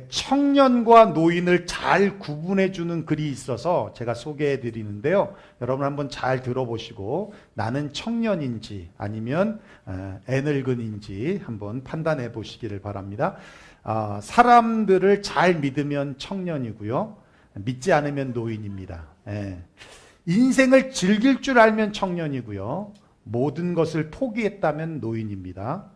청년과 노인을 잘 구분해 주는 글이 있어서 제가 소개해 드리는데요. 여러분 한번 잘 들어보시고 나는 청년인지 아니면 애늙은인지 한번 판단해 보시기를 바랍니다. 사람들을 잘 믿으면 청년이고요. 믿지 않으면 노인입니다. 인생을 즐길 줄 알면 청년이고요. 모든 것을 포기했다면 노인입니다.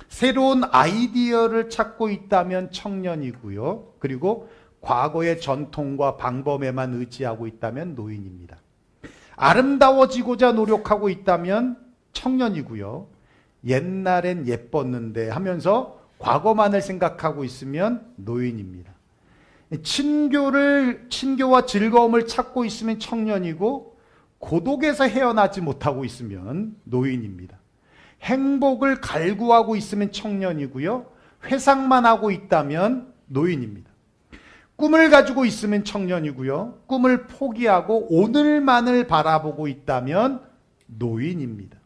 새로운 아이디어를 찾고 있다면 청년이고요. 그리고 과거의 전통과 방법에만 의지하고 있다면 노인입니다. 아름다워지고자 노력하고 있다면 청년이고요. 옛날엔 예뻤는데 하면서 과거만을 생각하고 있으면 노인입니다. 친교와 즐거움을 찾고 있으면 청년이고 고독에서 헤어나지 못하고 있으면 노인입니다. 행복을 갈구하고 있으면 청년이고요. 회상만 하고 있다면 노인입니다. 꿈을 가지고 있으면 청년이고요. 꿈을 포기하고 오늘만을 바라보고 있다면 노인입니다.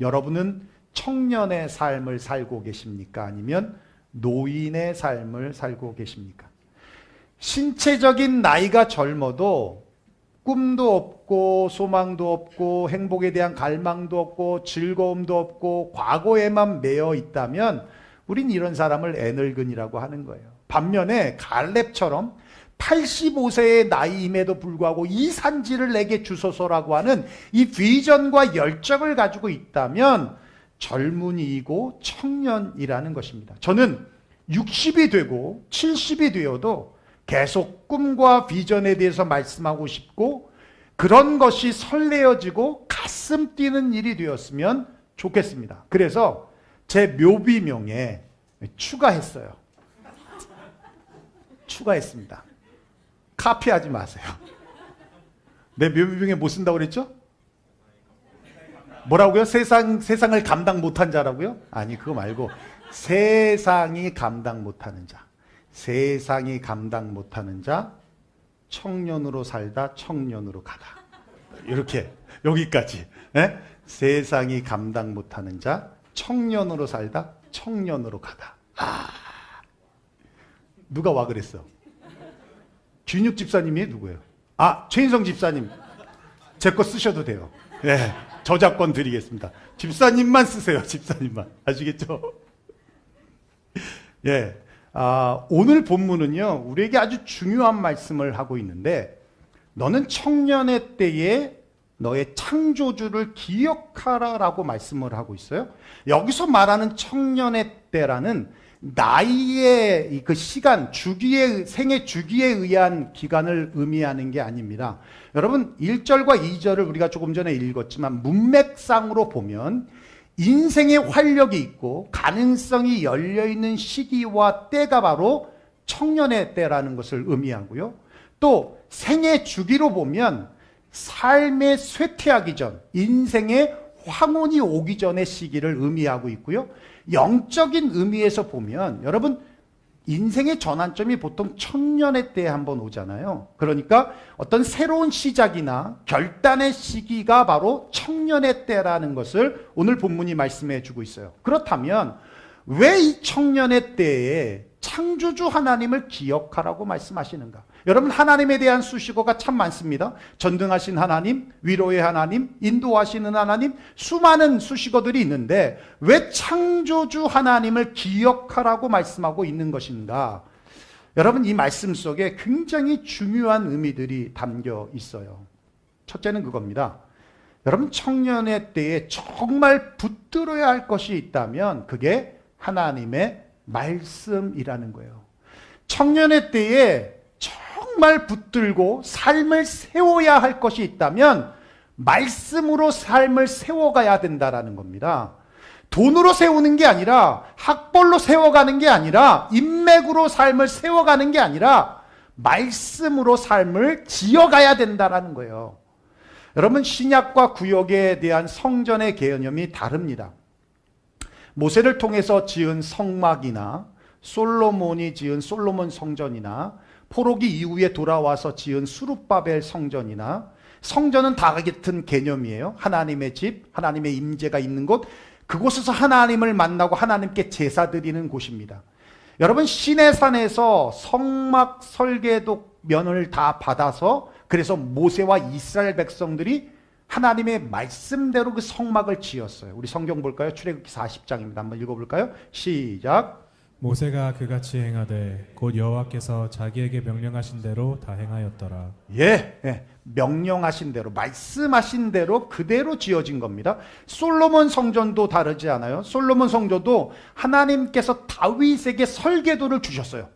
여러분은 청년의 삶을 살고 계십니까? 아니면 노인의 삶을 살고 계십니까? 신체적인 나이가 젊어도 꿈도 없고 소망도 없고 행복에 대한 갈망도 없고 즐거움도 없고 과거에만 매여 있다면 우린 이런 사람을 애늙은이라고 하는 거예요. 반면에 갈렙처럼 85세의 나이임에도 불구하고 이 산지를 내게 주소서라고 하는 이 비전과 열정을 가지고 있다면 젊은이이고 청년이라는 것입니다. 저는 60이 되고 70이 되어도 계속 꿈과 비전에 대해서 말씀하고 싶고 그런 것이 설레어지고 가슴 뛰는 일이 되었으면 좋겠습니다. 그래서 제 묘비명에 추가했어요. 추가했습니다. 카피하지 마세요. 내 묘비명에 뭐 쓴다고 그랬죠? 뭐라고요? 세상을 감당 못한 자라고요? 아니 그거 말고 세상이 감당 못하는 자. 세상이 감당 못하는 자, 청년으로 살다 청년으로 가다. 이렇게 여기까지. 세상이 감당 못하는 자, 청년으로 살다 청년으로 가다. 누가 와 그랬어? 준육 집사님이 누구예요? 최인성 집사님. 제 거 쓰셔도 돼요. 저작권 드리겠습니다. 집사님만 쓰세요. 집사님만. 아시겠죠? 오늘 본문은요, 우리에게 아주 중요한 말씀을 하고 있는데, 너는 청년의 때에 너의 창조주를 기억하라 라고 말씀을 하고 있어요. 여기서 말하는 청년의 때라는 나이의 그 시간, 생애 주기에 의한 기간을 의미하는 게 아닙니다. 여러분, 1절과 2절을 우리가 조금 전에 읽었지만, 문맥상으로 보면, 인생의 활력이 있고 가능성이 열려있는 시기와 때가 바로 청년의 때라는 것을 의미하고요. 또 생애 주기로 보면 삶의 쇠퇴하기 전, 인생의 황혼이 오기 전의 시기를 의미하고 있고요. 영적인 의미에서 보면 여러분 인생의 전환점이 보통 청년의 때에 한번 오잖아요. 그러니까 어떤 새로운 시작이나 결단의 시기가 바로 청년의 때라는 것을 오늘 본문이 말씀해 주고 있어요. 그렇다면 왜 이 청년의 때에 창조주 하나님을 기억하라고 말씀하시는가? 여러분, 하나님에 대한 수식어가 참 많습니다. 전능하신 하나님, 위로의 하나님, 인도하시는 하나님, 수많은 수식어들이 있는데 왜 창조주 하나님을 기억하라고 말씀하고 있는 것인가? 여러분, 이 말씀 속에 굉장히 중요한 의미들이 담겨 있어요. 첫째는 그겁니다. 여러분, 청년의 때에 정말 붙들어야 할 것이 있다면 그게 하나님의 말씀이라는 거예요. 청년의 때에 정말 붙들고 삶을 세워야 할 것이 있다면 말씀으로 삶을 세워가야 된다라는 겁니다. 돈으로 세우는 게 아니라, 학벌로 세워가는 게 아니라, 인맥으로 삶을 세워가는 게 아니라 말씀으로 삶을 지어가야 된다라는 거예요. 여러분, 신약과 구약에 대한 성전의 개념이 다릅니다. 모세를 통해서 지은 성막이나 솔로몬이 지은 솔로몬 성전이나 포로기 이후에 돌아와서 지은 수룹바벨 성전이나, 성전은 다 같은 개념이에요. 하나님의 집, 하나님의 임재가 있는 곳, 그곳에서 하나님을 만나고 하나님께 제사 드리는 곳입니다. 여러분, 시내산에서 성막 설계도 면을 다 받아서 그래서 모세와 이스라엘 백성들이 하나님의 말씀대로 그 성막을 지었어요. 우리 성경 볼까요? 출애굽기 40장입니다. 한번 읽어볼까요? 시작. 모세가 그같이 행하되 곧 여호와께서 자기에게 명령하신 대로 다 행하였더라. 예, 명령하신 대로, 말씀하신 대로 그대로 지어진 겁니다. 솔로몬 성전도 다르지 않아요? 솔로몬 성전도 하나님께서 다윗에게 설계도를 주셨어요.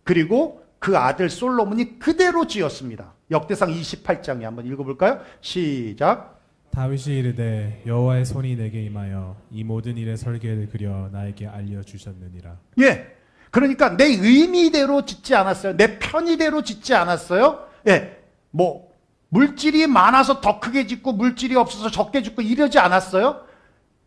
그리고 그 아들 솔로몬이 그대로 지었습니다. 역대상 28장에 한번 읽어볼까요? 시작. 다윗이 이르되 여호와의 손이 내게 임하여 이 모든 일의 설계를 그려 나에게 알려주셨느니라. 예, 그러니까 내 의미대로 짓지 않았어요. 내 편의대로 짓지 않았어요. 예, 뭐 물질이 많아서 더 크게 짓고 물질이 없어서 적게 짓고 이러지 않았어요.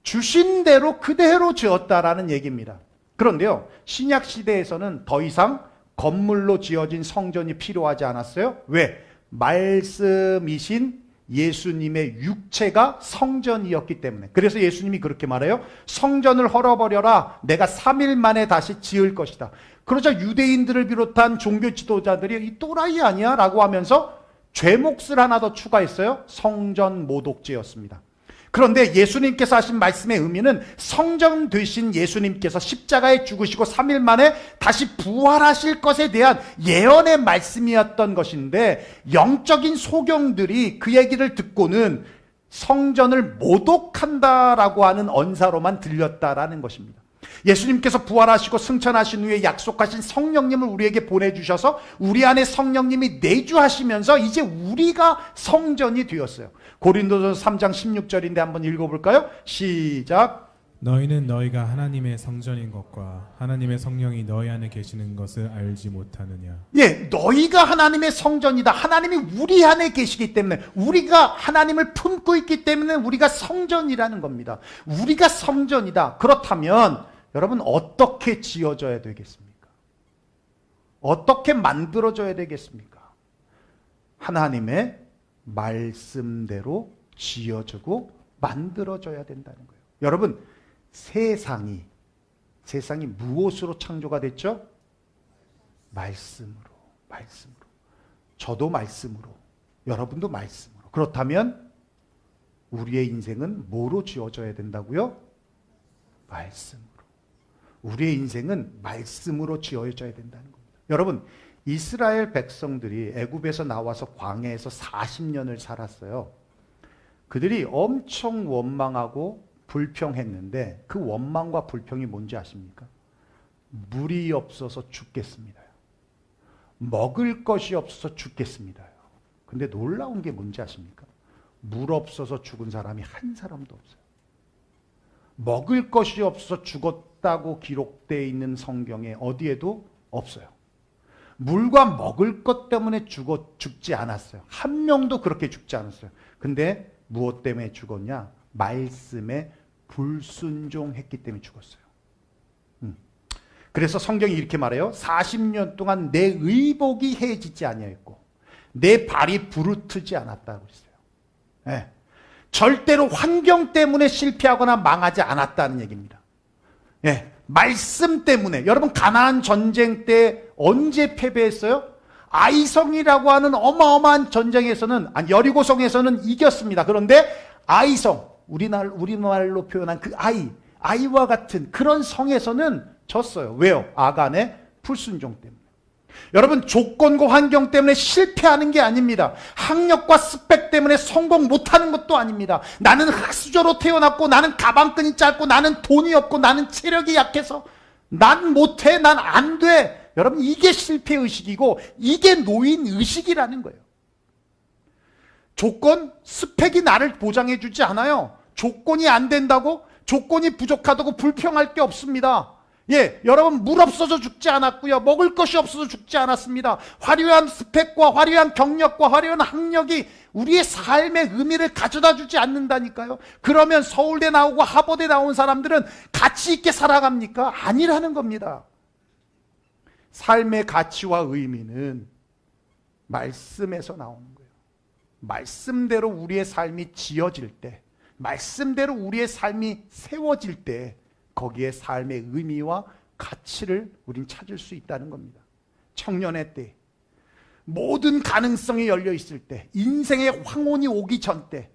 주신 대로 그대로 지었다라는 얘기입니다. 그런데요, 신약 시대에서는 더 이상 건물로 지어진 성전이 필요하지 않았어요. 왜? 말씀이신 예수님의 육체가 성전이었기 때문에. 그래서 예수님이 그렇게 말해요. 성전을 헐어버려라. 내가 3일 만에 다시 지을 것이다. 그러자 유대인들을 비롯한 종교 지도자들이 이 또라이 아니야? 라고 하면서 죄목을 하나 더 추가했어요. 성전 모독죄였습니다. 그런데 예수님께서 하신 말씀의 의미는 성전 되신 예수님께서 십자가에 죽으시고 3일 만에 다시 부활하실 것에 대한 예언의 말씀이었던 것인데, 영적인 소경들이 그 얘기를 듣고는 성전을 모독한다라고 하는 언사로만 들렸다라는 것입니다. 예수님께서 부활하시고 승천하신 후에 약속하신 성령님을 우리에게 보내주셔서 우리 안에 성령님이 내주하시면서 이제 우리가 성전이 되었어요. 고린도전서 3장 16절인데 한번 읽어볼까요? 시작. 너희는 너희가 하나님의 성전인 것과 하나님의 성령이 너희 안에 계시는 것을 알지 못하느냐. 예, 너희가 하나님의 성전이다. 하나님이 우리 안에 계시기 때문에, 우리가 하나님을 품고 있기 때문에 우리가 성전이라는 겁니다. 우리가 성전이다. 그렇다면 여러분, 어떻게 지어져야 되겠습니까? 어떻게 만들어져야 되겠습니까? 하나님의 말씀대로 지어지고 만들어져야 된다는 거예요. 여러분, 세상이 무엇으로 창조가 됐죠? 말씀으로. 저도 말씀으로, 여러분도 말씀으로. 그렇다면 우리의 인생은 뭐로 지어져야 된다고요? 말씀으로. 우리의 인생은 말씀으로 지어져야 된다는 겁니다. 여러분, 이스라엘 백성들이 애굽에서 나와서 광야에서 40년을 살았어요. 그들이 엄청 원망하고 불평했는데 그 원망과 불평이 뭔지 아십니까? 물이 없어서 죽겠습니다요. 먹을 것이 없어서 죽겠습니다요. 근데 놀라운 게 뭔지 아십니까? 물 없어서 죽은 사람이 한 사람도 없어요. 먹을 것이 없어서 죽었다고 기록되어 있는 성경에 어디에도 없어요. 물과 먹을 것 때문에 죽지 않았어요. 한 명도 그렇게 죽지 않았어요. 근데 무엇 때문에 죽었냐? 말씀에 불순종했기 때문에 죽었어요. 그래서 성경이 이렇게 말해요. 40년 동안 내 의복이 해지지 아니하였고 내 발이 부르트지 않았다고 했어요. 네. 절대로 환경 때문에 실패하거나 망하지 않았다는 얘기입니다. 예, 말씀 때문에. 여러분, 가나안 전쟁 때 언제 패배했어요? 아이성이라고 하는 어마어마한 전쟁에서는, 여리고성에서는 이겼습니다. 그런데 아이성, 우리말로 표현한 그 아이와 같은 그런 성에서는 졌어요. 왜요? 아간의 불순종 때문에. 여러분, 조건과 환경 때문에 실패하는 게 아닙니다. 학력과 스펙 때문에 성공 못하는 것도 아닙니다. 나는 흙수저로 태어났고, 나는 가방끈이 짧고, 나는 돈이 없고, 나는 체력이 약해서 난 못해, 난 안 돼. 여러분, 이게 실패의식이고 이게 노인의식이라는 거예요. 조건, 스펙이 나를 보장해 주지 않아요. 조건이 안 된다고, 조건이 부족하다고 불평할 게 없습니다. 예, 여러분, 물 없어서 죽지 않았고요. 먹을 것이 없어서 죽지 않았습니다. 화려한 스펙과 화려한 경력과 화려한 학력이 우리의 삶의 의미를 가져다 주지 않는다니까요. 그러면 서울대 나오고 하버드에 나온 사람들은 가치 있게 살아갑니까? 아니라는 겁니다. 삶의 가치와 의미는 말씀에서 나오는 거예요. 말씀대로 우리의 삶이 지어질 때, 말씀대로 우리의 삶이 세워질 때 거기에 삶의 의미와 가치를 우린 찾을 수 있다는 겁니다. 청년의 때, 모든 가능성이 열려 있을 때, 인생의 황혼이 오기 전 때,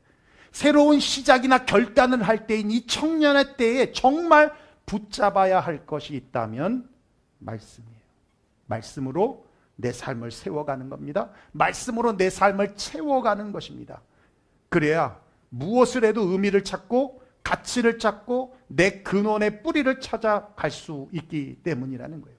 새로운 시작이나 결단을 할 때인 이 청년의 때에 정말 붙잡아야 할 것이 있다면 말씀이에요. 말씀으로 내 삶을 세워가는 겁니다. 말씀으로 내 삶을 채워가는 것입니다. 그래야 무엇을 해도 의미를 찾고 가치를 찾고 내 근원의 뿌리를 찾아갈 수 있기 때문이라는 거예요.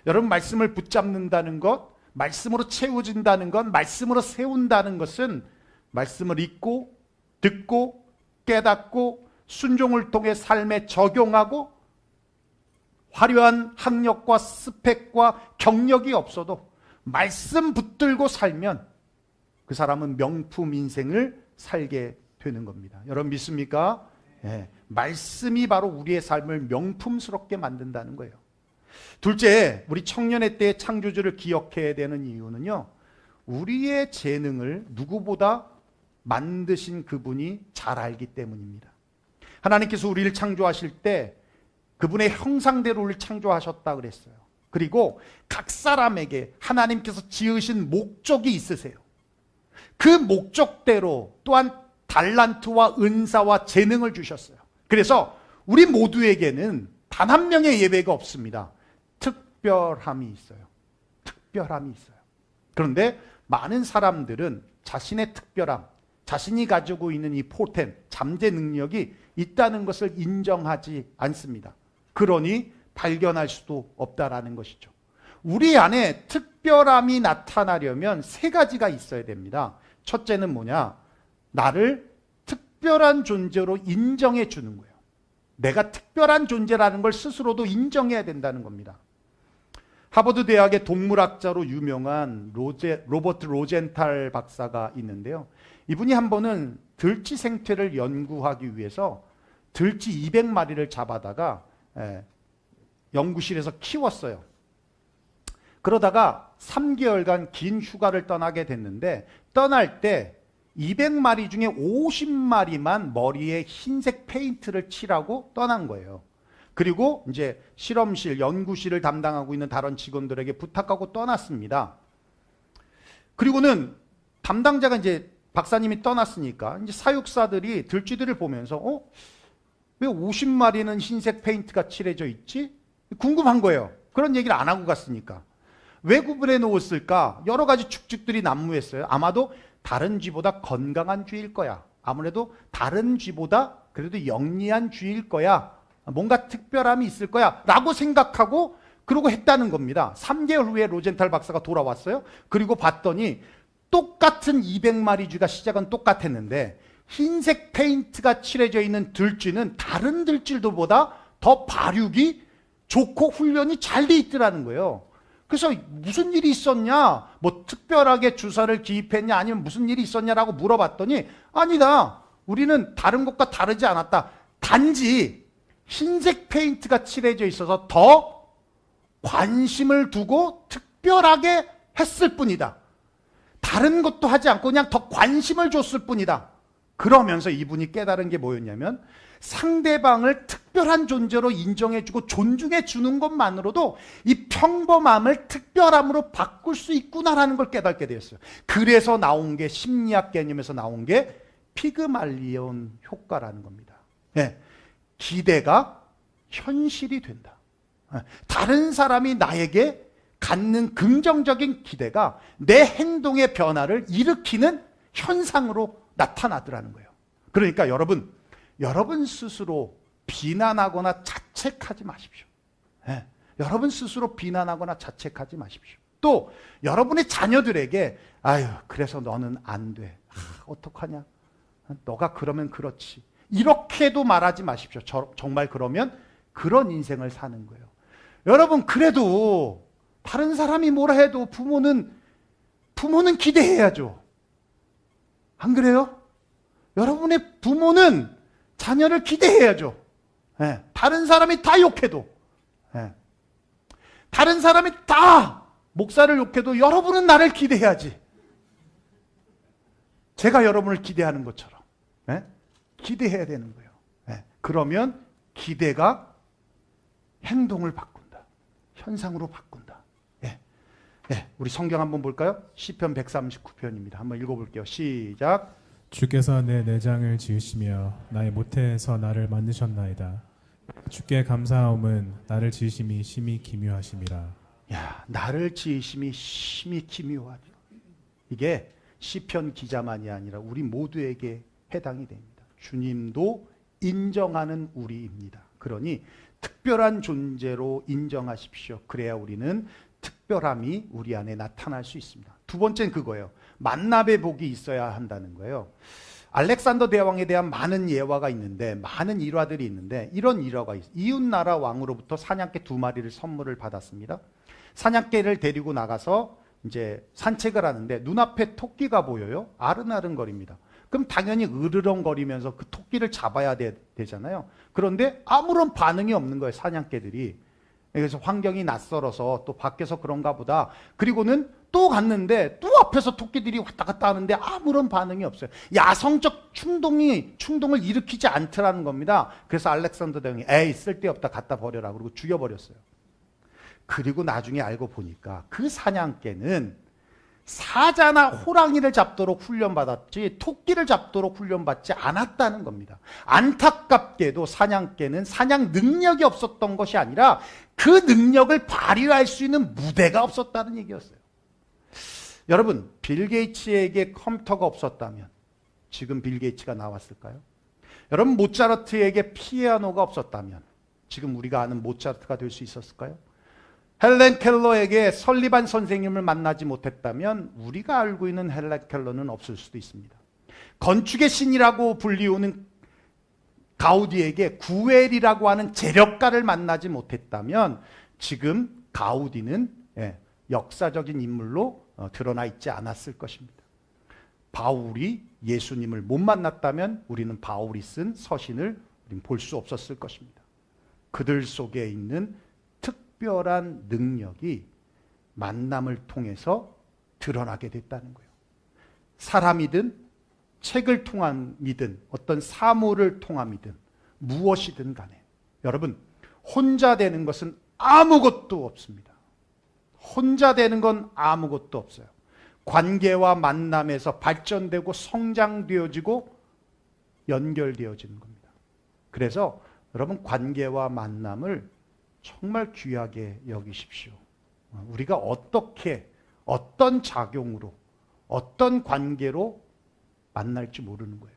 여러분, 말씀을 붙잡는다는 것, 말씀으로 채워진다는 것, 말씀으로 세운다는 것은 말씀을 읽고 듣고 깨닫고 순종을 통해 삶에 적용하고 화려한 학력과 스펙과 경력이 없어도 말씀 붙들고 살면 그 사람은 명품 인생을 살게 되는 겁니다. 여러분 믿습니까? 네. 말씀이 바로 우리의 삶을 명품스럽게 만든다는 거예요. 둘째, 우리 청년의 때의 창조주를 기억해야 되는 이유는요, 우리의 재능을 누구보다 만드신 그분이 잘 알기 때문입니다. 하나님께서 우리를 창조하실 때 그분의 형상대로 우리를 창조하셨다 그랬어요. 그리고 각 사람에게 하나님께서 지으신 목적이 있으세요. 그 목적대로 또한 달란트와 은사와 재능을 주셨어요. 그래서 우리 모두에게는 단 한 명의 예외가 없습니다. 특별함이 있어요. 특별함이 있어요. 그런데 많은 사람들은 자신의 특별함, 자신이 가지고 있는 이 포텐, 잠재 능력이 있다는 것을 인정하지 않습니다. 그러니 발견할 수도 없다라는 것이죠. 우리 안에 특별함이 나타나려면 세 가지가 있어야 됩니다. 첫째는 뭐냐? 나를 특별한 존재로 인정해 주는 거예요. 내가 특별한 존재라는 걸 스스로도 인정해야 된다는 겁니다. 하버드 대학의 동물학자로 유명한 로버트 로젠탈 박사가 있는데요. 이분이 한 번은 들쥐 생태를 연구하기 위해서 들쥐 200마리를 잡아다가 연구실에서 키웠어요. 그러다가 3개월간 긴 휴가를 떠나게 됐는데 떠날 때 200마리 중에 50마리만 머리에 흰색 페인트를 칠하고 떠난 거예요. 그리고 이제 실험실, 연구실을 담당하고 있는 다른 직원들에게 부탁하고 떠났습니다. 그리고는 담당자가 이제 박사님이 떠났으니까 이제 사육사들이 들쥐들을 보면서 왜 50마리는 흰색 페인트가 칠해져 있지? 궁금한 거예요. 그런 얘기를 안 하고 갔으니까. 왜 구분해 놓았을까? 여러 가지 축축들이 난무했어요. 아마도 다른 쥐보다 건강한 쥐일 거야. 아무래도 다른 쥐보다 그래도 영리한 쥐일 거야. 뭔가 특별함이 있을 거야 라고 생각하고 그러고 했다는 겁니다. 3개월 후에 로젠탈 박사가 돌아왔어요. 그리고 봤더니 똑같은 200마리 쥐가 시작은 똑같았는데 흰색 페인트가 칠해져 있는 들쥐는 다른 들쥐들보다 더 발육이 좋고 훈련이 잘 돼 있더라는 거예요. 그래서 무슨 일이 있었냐, 뭐 특별하게 주사를 기입했냐, 아니면 무슨 일이 있었냐라고 물어봤더니 아니다, 우리는 다른 것과 다르지 않았다. 단지 흰색 페인트가 칠해져 있어서 더 관심을 두고 특별하게 했을 뿐이다. 다른 것도 하지 않고 그냥 더 관심을 줬을 뿐이다. 그러면서 이분이 깨달은 게 뭐였냐면 상대방을 특별한 존재로 인정해주고 존중해주는 것만으로도 이 평범함을 특별함으로 바꿀 수 있구나라는 걸 깨닫게 되었어요. 그래서 나온 게 심리학 개념에서 나온 게 피그말리온 효과라는 겁니다. 네. 기대가 현실이 된다. 다른 사람이 나에게 갖는 긍정적인 기대가 내 행동의 변화를 일으키는 현상으로 나타나더라는 거예요. 그러니까 여러분 스스로 비난하거나 자책하지 마십시오. 네. 여러분 스스로 비난하거나 자책하지 마십시오. 또 여러분의 자녀들에게 아유 그래서 너는 안 돼. 어떡하냐. 너가 그러면 그렇지. 이렇게도 말하지 마십시오. 정말 그러면 그런 인생을 사는 거예요. 여러분 그래도 다른 사람이 뭐라 해도 부모는 기대해야죠. 안 그래요? 여러분의 부모는 자녀를 기대해야죠. 네. 다른 사람이 다 욕해도 네. 다른 사람이 다 목사를 욕해도 여러분은 나를 기대해야지. 제가 여러분을 기대하는 것처럼 네? 기대해야 되는 거예요. 네. 그러면 기대가 행동을 바꾼다. 현상으로 바꾼다. 예. 예. 우리 성경 한번 볼까요? 시편 139편입니다. 한번 읽어볼게요. 시작. 주께서 내 내장을 지으시며 나의 모태에서 나를 만드셨나이다. 주께 감사하옴은 나를 지으심이 심히 기묘하심이라. 야, 나를 지으심이 심히 기묘하죠. 이게 시편 기자만이 아니라 우리 모두에게 해당이 됩니다. 주님도 인정하는 우리입니다. 그러니 특별한 존재로 인정하십시오. 그래야 우리는 특별함이 우리 안에 나타날 수 있습니다. 두 번째는 그거예요. 만납의 복이 있어야 한다는 거예요. 알렉산더 대왕에 대한 많은 예화가 있는데, 많은 일화들이 있는데, 이런 일화가 있어요. 이웃나라 왕으로부터 사냥개 2마리를 선물을 받았습니다. 사냥개를 데리고 나가서 이제 산책을 하는데 눈앞에 토끼가 보여요. 아른아른거립니다. 그럼 당연히 으르렁거리면서 그 토끼를 잡아야 되잖아요. 그런데 아무런 반응이 없는 거예요, 사냥개들이. 그래서 환경이 낯설어서 또 밖에서 그런가 보다. 그리고는 또 갔는데 또 앞에서 토끼들이 왔다 갔다 하는데 아무런 반응이 없어요. 야성적 충동을 일으키지 않더라는 겁니다. 그래서 알렉산더 대왕이 에이 쓸데없다 갖다 버려라 그러고 죽여버렸어요. 그리고 나중에 알고 보니까 그 사냥개는 사자나 호랑이를 잡도록 훈련받았지 토끼를 잡도록 훈련받지 않았다는 겁니다. 안타깝게도 사냥개는 사냥 능력이 없었던 것이 아니라 그 능력을 발휘할 수 있는 무대가 없었다는 얘기였어요. 여러분, 빌 게이츠에게 컴퓨터가 없었다면 지금 빌 게이츠가 나왔을까요? 여러분, 모차르트에게 피아노가 없었다면 지금 우리가 아는 모차르트가 될 수 있었을까요? 헬렌 켈러에게 설리반 선생님을 만나지 못했다면 우리가 알고 있는 헬렌 켈러는 없을 수도 있습니다. 건축의 신이라고 불리우는 가우디에게 구엘이라고 하는 재력가를 만나지 못했다면 지금 가우디는 역사적인 인물로 드러나 있지 않았을 것입니다. 바울이 예수님을 못 만났다면 우리는 바울이 쓴 서신을 볼 수 없었을 것입니다. 그들 속에 있는 특별한 능력이 만남을 통해서 드러나게 됐다는 거예요. 사람이든 책을 통함이든 어떤 사물을 통함이든 무엇이든 간에 여러분, 혼자 되는 것은 아무것도 없습니다. 혼자 되는 건 아무것도 없어요. 관계와 만남에서 발전되고 성장되어지고 연결되어지는 겁니다. 그래서 여러분, 관계와 만남을 정말 귀하게 여기십시오. 우리가 어떻게, 어떤 작용으로, 어떤 관계로 만날지 모르는 거예요.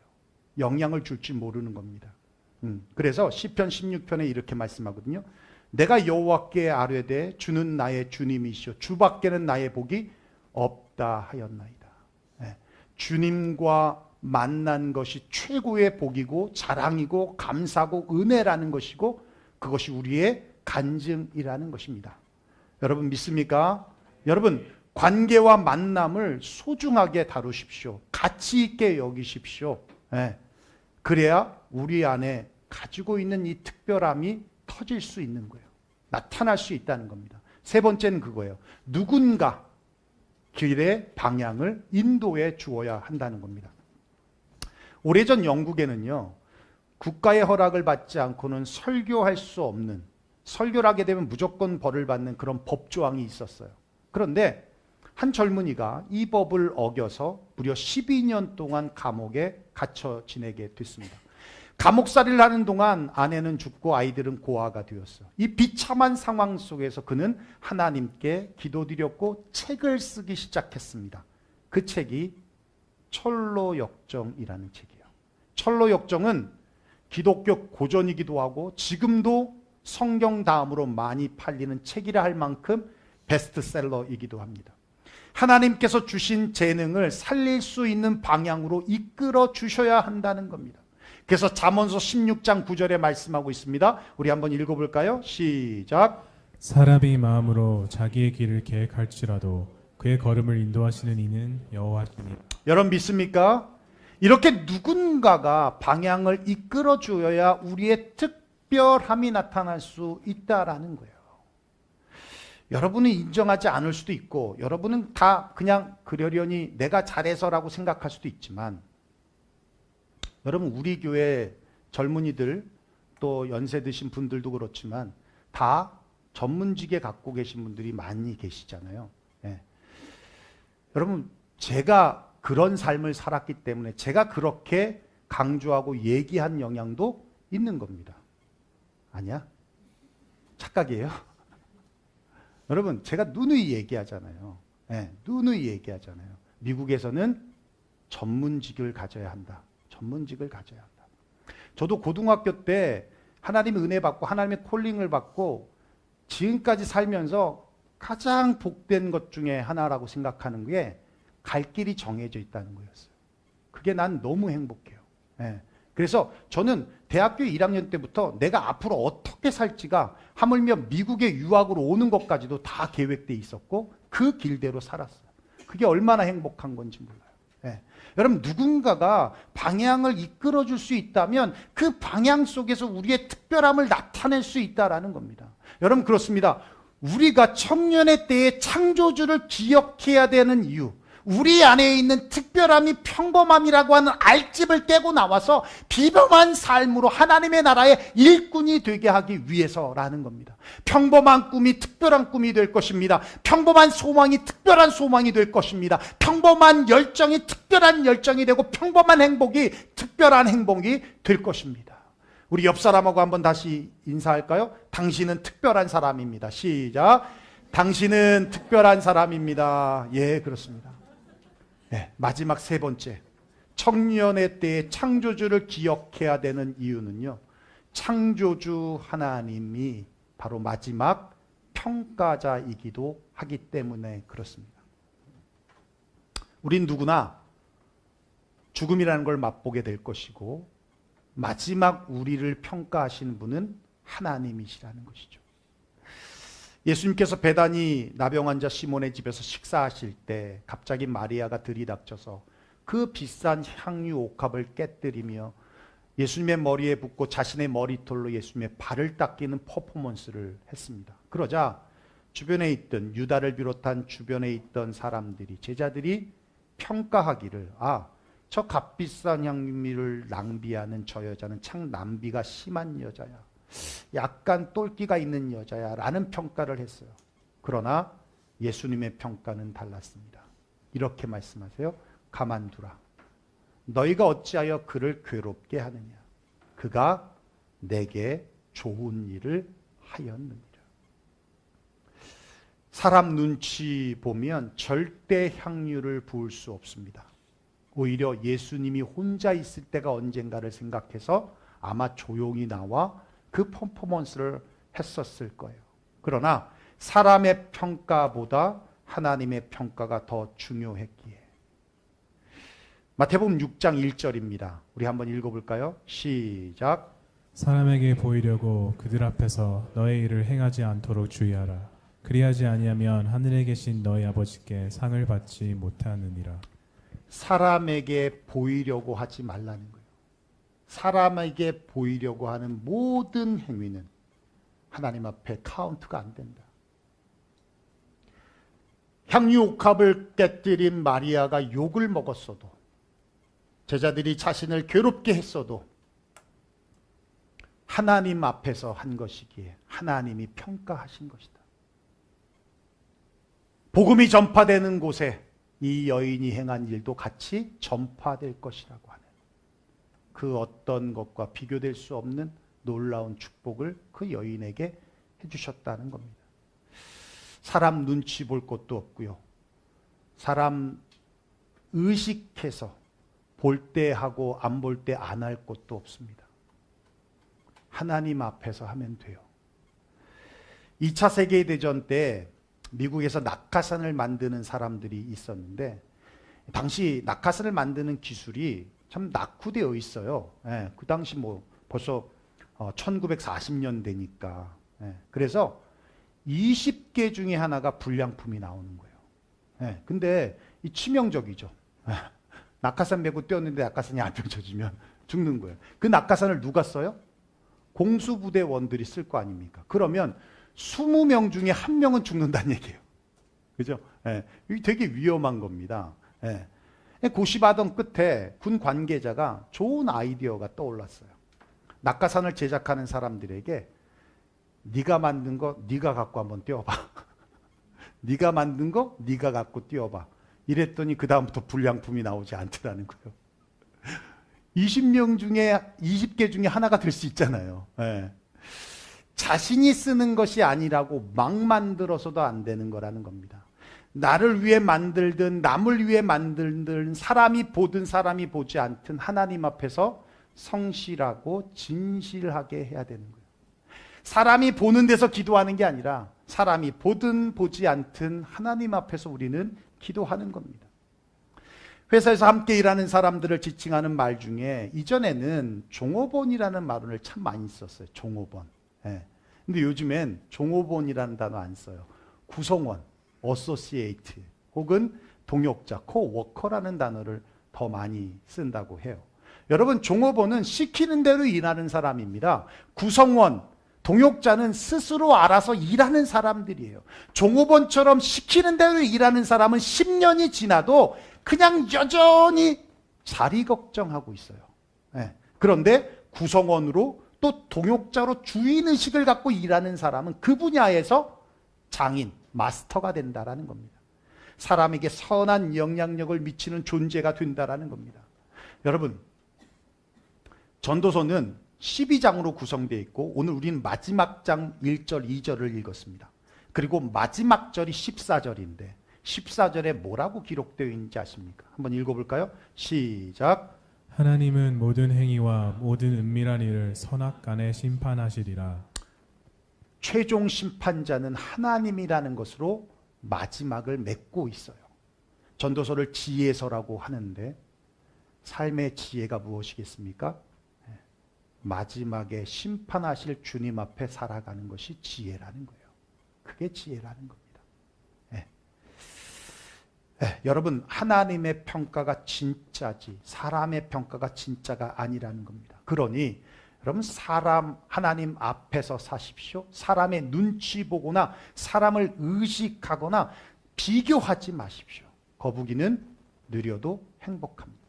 영향을 줄지 모르는 겁니다. 그래서 시편 16편에 이렇게 말씀하거든요. 내가 여호와께 아뢰되 주는 나의 주님이시오 주밖에는 나의 복이 없다 하였나이다. 주님과 만난 것이 최고의 복이고 자랑이고 감사고 은혜라는 것이고 그것이 우리의 간증이라는 것입니다. 여러분 믿습니까? 여러분, 관계와 만남을 소중하게 다루십시오. 가치 있게 여기십시오. 그래야 우리 안에 가지고 있는 이 특별함이 터질 수 있는 거예요. 나타날 수 있다는 겁니다. 세 번째는 그거예요. 누군가 길의 방향을 인도해 주어야 한다는 겁니다. 오래전 영국에는요, 국가의 허락을 받지 않고는 설교할 수 없는, 설교를 하게 되면 무조건 벌을 받는 그런 법조항이 있었어요. 그런데 한 젊은이가 이 법을 어겨서 무려 12년 동안 감옥에 갇혀 지내게 됐습니다. 감옥살이를 하는 동안 아내는 죽고 아이들은 고아가 되었어요. 이 비참한 상황 속에서 그는 하나님께 기도드렸고 책을 쓰기 시작했습니다. 그 책이 철로역정이라는 책이에요. 철로역정은 기독교 고전이기도 하고 지금도 성경 다음으로 많이 팔리는 책이라 할 만큼 베스트셀러이기도 합니다. 하나님께서 주신 재능을 살릴 수 있는 방향으로 이끌어 주셔야 한다는 겁니다. 그래서 잠언서 16장 9절에 말씀하고 있습니다. 우리 한번 읽어볼까요? 시작. 사람이 마음으로 자기의 길을 계획할지라도 그의 걸음을 인도하시는 이는 여호와시니. 여러분 믿습니까? 이렇게 누군가가 방향을 이끌어 주어야 우리의 특별함이 나타날 수 있다라는 거예요. 여러분은 인정하지 않을 수도 있고 여러분은 다 그냥 그러려니 내가 잘해서라고 생각할 수도 있지만 여러분, 우리 교회 젊은이들 또 연세 드신 분들도 그렇지만 다 전문직에 갖고 계신 분들이 많이 계시잖아요. 예. 여러분, 제가 그런 삶을 살았기 때문에 제가 그렇게 강조하고 얘기한 영향도 있는 겁니다. 아니야? 착각이에요? 여러분, 제가 누누이 얘기하잖아요. 예, 누누이 얘기하잖아요. 미국에서는 전문직을 가져야 한다. 전문직을 가져야 한다. 저도 고등학교 때 하나님의 은혜 받고 하나님의 콜링을 받고 지금까지 살면서 가장 복된 것 중에 하나라고 생각하는 게 갈 길이 정해져 있다는 거였어요. 그게 난 너무 행복해요. 예. 그래서 저는 대학교 1학년 때부터 내가 앞으로 어떻게 살지가 하물며 미국에 유학으로 오는 것까지도 다 계획돼 있었고 그 길대로 살았어요. 그게 얼마나 행복한 건지 몰라요. 예. 여러분, 누군가가 방향을 이끌어 줄 수 있다면 그 방향 속에서 우리의 특별함을 나타낼 수 있다라는 겁니다. 여러분, 그렇습니다. 우리가 청년의 때의 창조주를 기억해야 되는 이유, 우리 안에 있는 특별함이 평범함이라고 하는 알집을 깨고 나와서 비범한 삶으로 하나님의 나라의 일꾼이 되게 하기 위해서라는 겁니다. 평범한 꿈이 특별한 꿈이 될 것입니다. 평범한 소망이 특별한 소망이 될 것입니다. 평범한 열정이 특별한 열정이 되고 평범한 행복이 특별한 행복이 될 것입니다. 우리 옆 사람하고 한번 다시 인사할까요? 당신은 특별한 사람입니다. 시작. 당신은 특별한 사람입니다. 예, 그렇습니다. 네, 마지막 세 번째, 청년의 때의 창조주를 기억해야 되는 이유는요, 창조주 하나님이 바로 마지막 평가자이기도 하기 때문에 그렇습니다. 우린 누구나 죽음이라는 걸 맛보게 될 것이고 마지막 우리를 평가하시는 분은 하나님이시라는 것이죠. 예수님께서 베다니 나병 환자 시몬의 집에서 식사하실 때 갑자기 마리아가 들이닥쳐서 그 비싼 향유 옥합을 깨뜨리며 예수님의 머리에 붓고 자신의 머리털로 예수님의 발을 닦이는 퍼포먼스를 했습니다. 그러자 주변에 있던 유다를 비롯한 주변에 있던 사람들이, 제자들이 평가하기를, 저 값비싼 향유를 낭비하는 저 여자는 참 낭비가 심한 여자야, 약간 똘끼가 있는 여자야 라는 평가를 했어요. 그러나 예수님의 평가는 달랐습니다. 이렇게 말씀하세요. 가만두라. 너희가 어찌하여 그를 괴롭게 하느냐. 그가 내게 좋은 일을 하였느니라. 사람 눈치 보면 절대 향유를 부을 수 없습니다. 오히려 예수님이 혼자 있을 때가 언젠가를 생각해서 아마 조용히 나와 그 퍼포먼스를 했었을 거예요. 그러나 사람의 평가보다 하나님의 평가가 더 중요했기에. 마태복음 6장 1절입니다. 우리 한번 읽어볼까요? 시작. 사람에게 보이려고 그들 앞에서 너의 일을 행하지 않도록 주의하라. 그리하지 아니하면 하늘에 계신 너희 아버지께 상을 받지 못하느니라. 사람에게 보이려고 하지 말라는 거예요. 사람에게 보이려고 하는 모든 행위는 하나님 앞에 카운트가 안 된다. 향유 옥합을 깨뜨린 마리아가 욕을 먹었어도, 제자들이 자신을 괴롭게 했어도 하나님 앞에서 한 것이기에 하나님이 평가하신 것이다. 복음이 전파되는 곳에 이 여인이 행한 일도 같이 전파될 것이라고 하는 그 어떤 것과 비교될 수 없는 놀라운 축복을 그 여인에게 해주셨다는 겁니다. 사람 눈치 볼 것도 없고요. 사람 의식해서 볼 때 하고 안 볼 때 안 할 것도 없습니다. 하나님 앞에서 하면 돼요. 2차 세계대전 때 미국에서 낙하산을 만드는 사람들이 있었는데, 당시 낙하산을 만드는 기술이 참 낙후되어 있어요. 그 당시 벌써 1940년대니까. 그래서 20개 중에 하나가 불량품이 나오는 거예요. 근데 이 치명적이죠. 낙하산 메고 뛰었는데 낙하산이 안 펼쳐지면 죽는 거예요. 그 낙하산을 누가 써요? 공수부대원들이 쓸 거 아닙니까? 그러면 20명 중에 1명은 죽는다는 얘기예요. 그죠? 이게 되게 위험한 겁니다. 고심하던 끝에 군 관계자가 좋은 아이디어가 떠올랐어요. 낙하산을 제작하는 사람들에게 네가 만든 거 네가 갖고 한번 띄워봐. 네가 만든 거 네가 갖고 띄워봐. 이랬더니 그 다음부터 불량품이 나오지 않더라는 거예요. 20명 중에 20개 중에 하나가 될 수 있잖아요. 예. 자신이 쓰는 것이 아니라고 막 만들어서도 안 되는 거라는 겁니다. 나를 위해 만들든 남을 위해 만들든 사람이 보든 사람이 보지 않든 하나님 앞에서 성실하고 진실하게 해야 되는 거예요. 사람이 보는 데서 기도하는 게 아니라 사람이 보든 보지 않든 하나님 앞에서 우리는 기도하는 겁니다. 회사에서 함께 일하는 사람들을 지칭하는 말 중에 이전에는 종업원이라는 말을 참 많이 썼어요. 종업원. 예. 근데 요즘엔 종업원이라는 단어 안 써요. 구성원, 어소시에이트 혹은 동역자, 코워커라는 단어를 더 많이 쓴다고 해요. 여러분, 종업원은 시키는 대로 일하는 사람입니다. 구성원, 동역자는 스스로 알아서 일하는 사람들이에요. 종업원처럼 시키는 대로 일하는 사람은 10년이 지나도 그냥 여전히 자리 걱정하고 있어요. 네. 그런데 구성원으로 또 동역자로 주인의식을 갖고 일하는 사람은 그 분야에서 장인, 마스터가 된다라는 겁니다. 사람에게 선한 영향력을 미치는 존재가 된다라는 겁니다. 여러분, 전도서는 12장으로 구성되어 있고 오늘 우리는 마지막 장 1절, 2절을 읽었습니다. 그리고 마지막 절이 14절인데 14절에 뭐라고 기록되어 있는지 아십니까? 한번 읽어볼까요? 시작. 하나님은 모든 행위와 모든 은밀한 일을 선악간에 심판하시리라. 최종 심판자는 하나님이라는 것으로 마지막을 맺고 있어요. 전도서를 지혜서라고 하는데 삶의 지혜가 무엇이겠습니까? 마지막에 심판하실 주님 앞에 살아가는 것이 지혜라는 거예요. 그게 지혜라는 겁니다. 여러분, 하나님의 평가가 진짜지 사람의 평가가 진짜가 아니라는 겁니다. 그러니 여러분, 하나님 앞에서 사십시오. 사람의 눈치 보거나 사람을 의식하거나 비교하지 마십시오. 거북이는 느려도 행복합니다.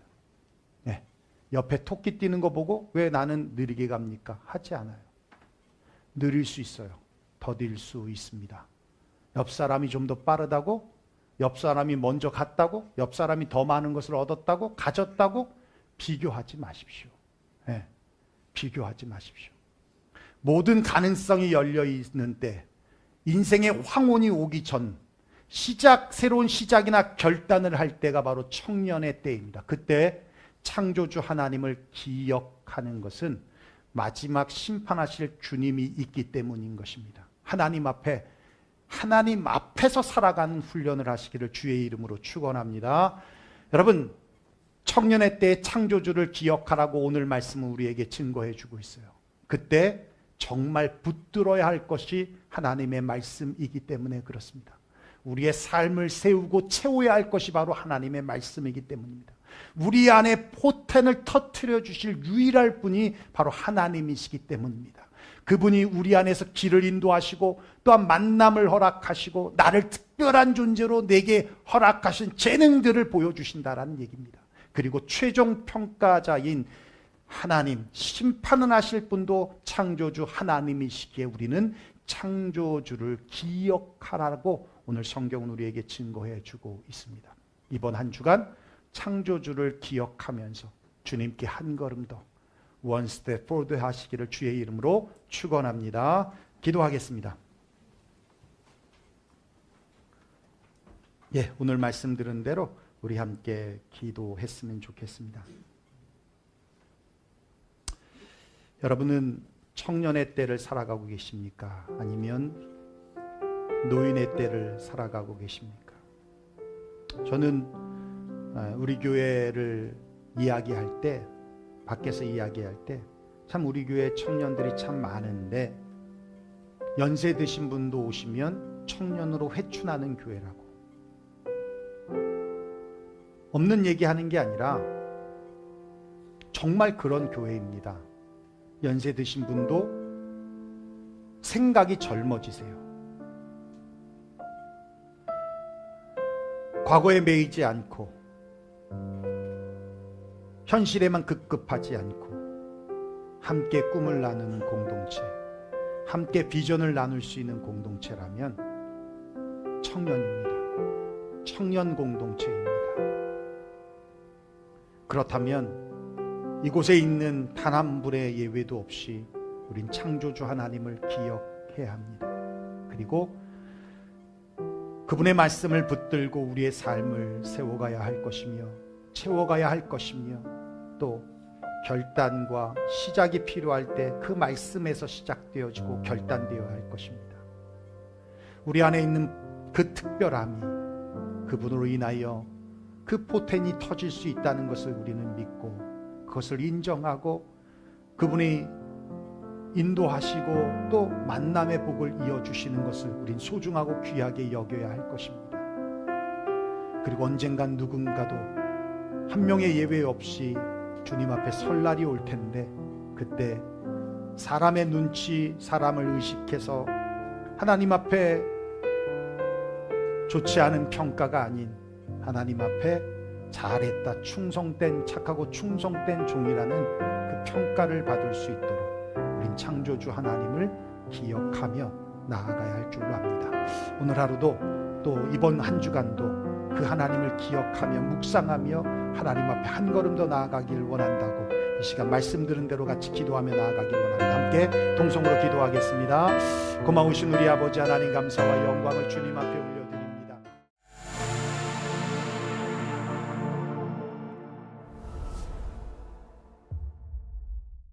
옆에 토끼 뛰는 거 보고 왜 나는 느리게 갑니까? 하지 않아요. 느릴 수 있어요. 더딜 수 있습니다. 옆 사람이 좀 더 빠르다고? 옆 사람이 먼저 갔다고? 옆 사람이 더 많은 것을 얻었다고? 가졌다고? 비교하지 마십시오. 비교하지 마십시오. 모든 가능성이 열려 있는 때, 인생의 황혼이 오기 전, 새로운 시작이나 결단을 할 때가 바로 청년의 때입니다. 그때 창조주 하나님을 기억하는 것은 마지막 심판하실 주님이 있기 때문인 것입니다. 하나님 앞에서 살아가는 훈련을 하시기를 주의 이름으로 축원합니다. 여러분, 청년의 때의 창조주를 기억하라고 오늘 말씀은 우리에게 증거해 주고 있어요. 그때 정말 붙들어야 할 것이 하나님의 말씀이기 때문에 그렇습니다. 우리의 삶을 세우고 채워야 할 것이 바로 하나님의 말씀이기 때문입니다. 우리 안에 포텐을 터뜨려 주실 유일할 분이 바로 하나님이시기 때문입니다. 그분이 우리 안에서 길을 인도하시고 또한 만남을 허락하시고 나를 특별한 존재로 내게 허락하신 재능들을 보여주신다라는 얘기입니다. 그리고 최종 평가자인 하나님, 심판은 하실 분도 창조주 하나님이시기에 우리는 창조주를 기억하라고 오늘 성경은 우리에게 증거해 주고 있습니다. 이번 한 주간 창조주를 기억하면서 주님께 한 걸음 더 one step forward 하시기를 주의 이름으로 축원합니다. 기도하겠습니다. 오늘 말씀 들은 대로 우리 함께 기도했으면 좋겠습니다. 여러분은 청년의 때를 살아가고 계십니까? 아니면 노인의 때를 살아가고 계십니까? 저는 우리 교회를 이야기할 때, 밖에서 이야기할 때 참 우리 교회 청년들이 참 많은데 연세 드신 분도 오시면 청년으로 회춘하는 교회라고. 없는 얘기하는 게 아니라 정말 그런 교회입니다. 연세 드신 분도 생각이 젊어지세요. 과거에 매이지 않고 현실에만 급급하지 않고 함께 꿈을 나누는 공동체, 함께 비전을 나눌 수 있는 공동체라면 청년입니다. 청년 공동체입니다. 그렇다면 이곳에 있는 단 한 분의 예외도 없이 우린 창조주 하나님을 기억해야 합니다. 그리고 그분의 말씀을 붙들고 우리의 삶을 세워가야 할 것이며 채워가야 할 것이며 또 결단과 시작이 필요할 때 그 말씀에서 시작되어지고 결단되어야 할 것입니다. 우리 안에 있는 그 특별함이 그분으로 인하여 그 포텐이 터질 수 있다는 것을 우리는 믿고 그것을 인정하고 그분이 인도하시고 또 만남의 복을 이어주시는 것을 우린 소중하고 귀하게 여겨야 할 것입니다. 그리고 언젠간 누군가도 한 명의 예외 없이 주님 앞에 설 날이 올 텐데 그때 사람의 눈치, 사람을 의식해서 하나님 앞에 좋지 않은 평가가 아닌 하나님 앞에 잘했다, 충성된, 착하고 충성된 종이라는 그 평가를 받을 수 있도록 우린 창조주 하나님을 기억하며 나아가야 할 줄로 압니다. 오늘 하루도 또 이번 한 주간도 그 하나님을 기억하며 묵상하며 하나님 앞에 한 걸음 더 나아가길 원한다고 이 시간 말씀 들은 대로 같이 기도하며 나아가길 원합니다. 함께 동성으로 기도하겠습니다. 고마우신 우리 아버지 하나님, 감사와 영광을 주님 앞에